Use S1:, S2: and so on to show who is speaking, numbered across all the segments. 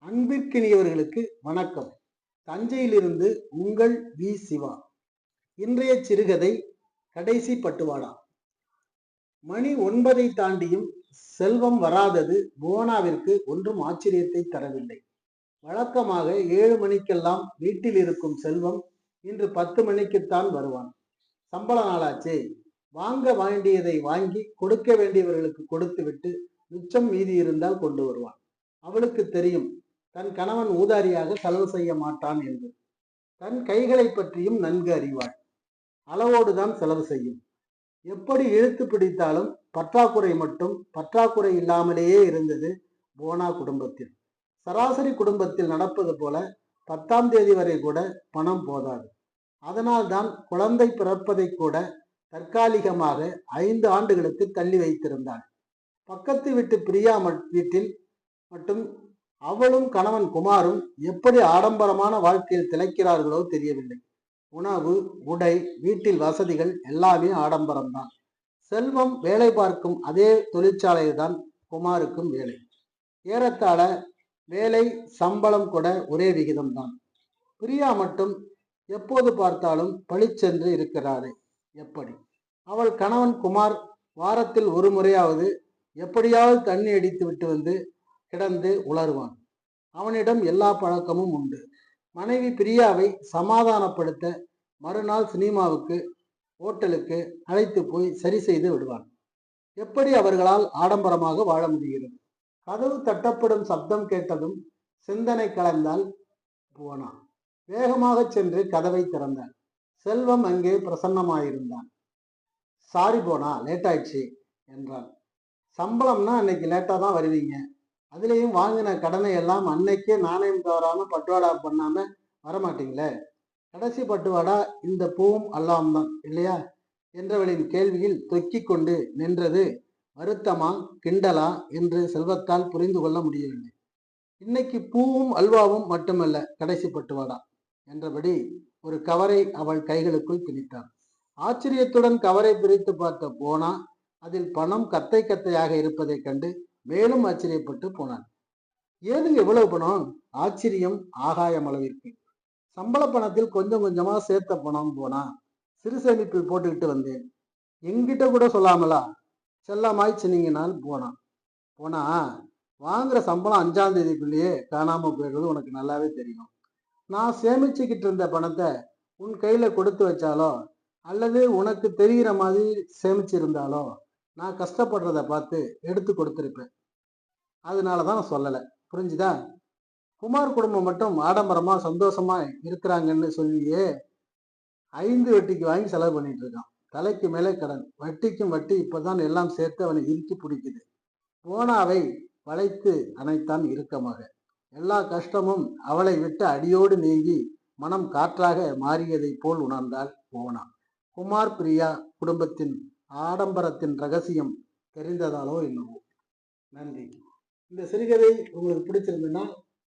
S1: அன்பிற்கினியவர்களுக்கு வணக்கம். தஞ்சையிலிருந்து உங்கள் வி சிவா. இன்றைய சிறுகதை கடைசி பட்டுவாடா. மணி 9 தாண்டியும் செல்வம் வராதது புவனாவிற்கு ஒன்றும் ஆச்சரியத்தை தரவில்லை. வழக்கமாக 7 மணிக்கெல்லாம் வீட்டில் இருக்கும் செல்வம் இன்று 10 மணிக்குத்தான் வருவான். சம்பள நாளாச்சே, வாங்க வேண்டியதை வாங்கி கொடுக்க வேண்டியவர்களுக்கு கொடுத்துவிட்டு மிச்சம் மீதி இருந்தால் கொண்டு வருவான். அவளுக்கு தெரியும், தன் கணவன் ஊதாரியாக செலவு செய்ய மாட்டான் என்று. தன் கைகளை பற்றியும் நன்கு அறிவாள். அளவோடுதான் செலவு செய்யும். எப்படி இழுத்து பிடித்தாலும் பற்றாக்குறை மட்டும் பற்றாக்குறை இல்லாமலேயே இருந்தது போனா குடும்பத்தில். சராசரி குடும்பத்தில் நடப்பது போல 10ஆம் தேதி வரை கூட பணம் போதாது. அதனால்தான் குழந்தை பிறப்பதை கூட தற்காலிகமாக 5 ஆண்டுகளுக்கு தள்ளி வைத்திருந்தாள். பக்கத்து வீட்டு பிரியா வீட்டில் மட்டும் அவளும் கணவன் குமாரும் எப்படி ஆடம்பரமான வாழ்க்கையில் திளைக்கிறார்களோ தெரியவில்லை. உணவு, உடை, வீட்டில் வசதிகள் எல்லாமே ஆடம்பரம்தான். செல்வம் வேலை பார்க்கும் அதே தொழிற்சாலையில்தான் குமாருக்கும் வேலை. ஏறத்தாழ வேலை சம்பளம் கூட ஒரே விகிதம்தான். பிரியா மட்டும் எப்போது பார்த்தாலும் பளிச்சென்று இருக்கிறாரே எப்படி? அவள் கணவன் குமார் வாரத்தில் ஒரு முறையாவது எப்படியாவது தண்ணி அடித்து விட்டு வந்து கிடந்து உளறுவான். அவனிடம் எல்லா பழக்கமும் உண்டு. மனைவி பிரியாவை சமாதானப்படுத்த மறுநாள் சினிமாவுக்கு, ஓட்டலுக்கு அழைத்து போய் சரி செய்து விடுவான். எப்படி அவர்களால் ஆடம்பரமாக வாழ முடிகிறது? கதவு தட்டப்படும் சப்தம் கேட்டதும் சிந்தனை கலந்தால் போனா. வேகமாக சென்று கதவை திறந்தாள். செல்வம் அங்கே பிரசன்னமாயிருந்தான். சாரி போனா, லேட் ஆயிடுச்சு என்றான். சம்பளம்னா அன்னைக்கு லேட்டா தான் வருவீங்க, அதுலேயும் வாங்கின கடனை எல்லாம் அன்னைக்கே நாணயம் தவறாம பட்டுவாடா பண்ணாம வரமாட்டீங்களே. கடைசி பட்டுவாடா இந்த பூவும் அல்லாம் தான் இல்லையா என்றவளின் கேள்வியில் தொக்கி கொண்டு நின்றது வருத்தமா கிண்டலா என்று செல்வத்தால் புரிந்து கொள்ள முடியவில்லை. இன்னைக்கு பூவும் அல்வாவும் மட்டுமல்ல கடைசி பட்டுவாடா என்றபடி ஒரு கவரை அவள் கைகளுக்குள் திணித்தாள். ஆச்சரியத்துடன் கவரை பிரித்து பார்த்த போனா அதில் பணம் கத்தை கத்தையாக இருப்பதைக் கண்டு மேலும் ஆச்சரியப்பட்டு போனான். ஏதுங்க இவ்வளவு பணம்? ஆச்சரியம் ஆகாயம் அளவிற்கு. சம்பள பணத்தில் கொஞ்சம் கொஞ்சமா சேர்த்த பணம் போனா, சிறு சேமிப்பில் போட்டுக்கிட்டு வந்தேன். எங்கிட்ட கூட சொல்லாமலா செல்லமாய் சின்னிங்கினால் போனான். போனா, வாங்குற சம்பளம் 5ஆம் தேதிக்குள்ளேயே காணாம போயிடுறது உனக்கு நல்லாவே தெரியும். நான் சேமிச்சுக்கிட்டு இருந்த பணத்தை உன் கையில கொடுத்து வச்சாலோ அல்லது உனக்கு தெரிகிற மாதிரி சேமிச்சிருந்தாலோ நான் கஷ்டப்படுறத பார்த்து எடுத்து கொடுத்துருப்பேன். அதனாலதான் நான் சொல்லலை, புரிஞ்சுதா? குமார் குடும்பம் மட்டும் ஆடம்பரமா சந்தோஷமா இருக்கிறாங்கன்னு சொல்லியே 5 வட்டிக்கு வாங்கி செலவு பண்ணிட்டு இருக்கான். தலைக்கு மேலே கடன், வட்டிக்கும் வட்டி. இப்பதான் எல்லாம் சேர்த்து அவனை இறுக்கி பிடிக்குது. போனாவை வளைத்து அணைத்தான் இறுக்கமாக. எல்லா கஷ்டமும் அவளை விட்டு அடியோடு நீங்கி மனம் காற்றாக மாறியதை போல் உணர்ந்தாள் போனா. குமார் பிரியா குடும்பத்தின் ஆடம்பரத்தின் ரகசியம் தெரிந்ததாலோ என்னவோ. நன்றி. இந்த சிறுகதை உங்களுக்கு பிடிச்சிருந்ததுன்னா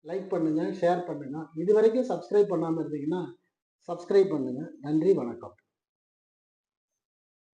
S1: லைக் பண்ணுங்க, ஷேர் பண்ணுங்க. இதுவரைக்கும் சப்ஸ்கிரைப் பண்ணாமல் இருந்தீங்கன்னா சப்ஸ்கிரைப் பண்ணுங்க. நன்றி, வணக்கம்.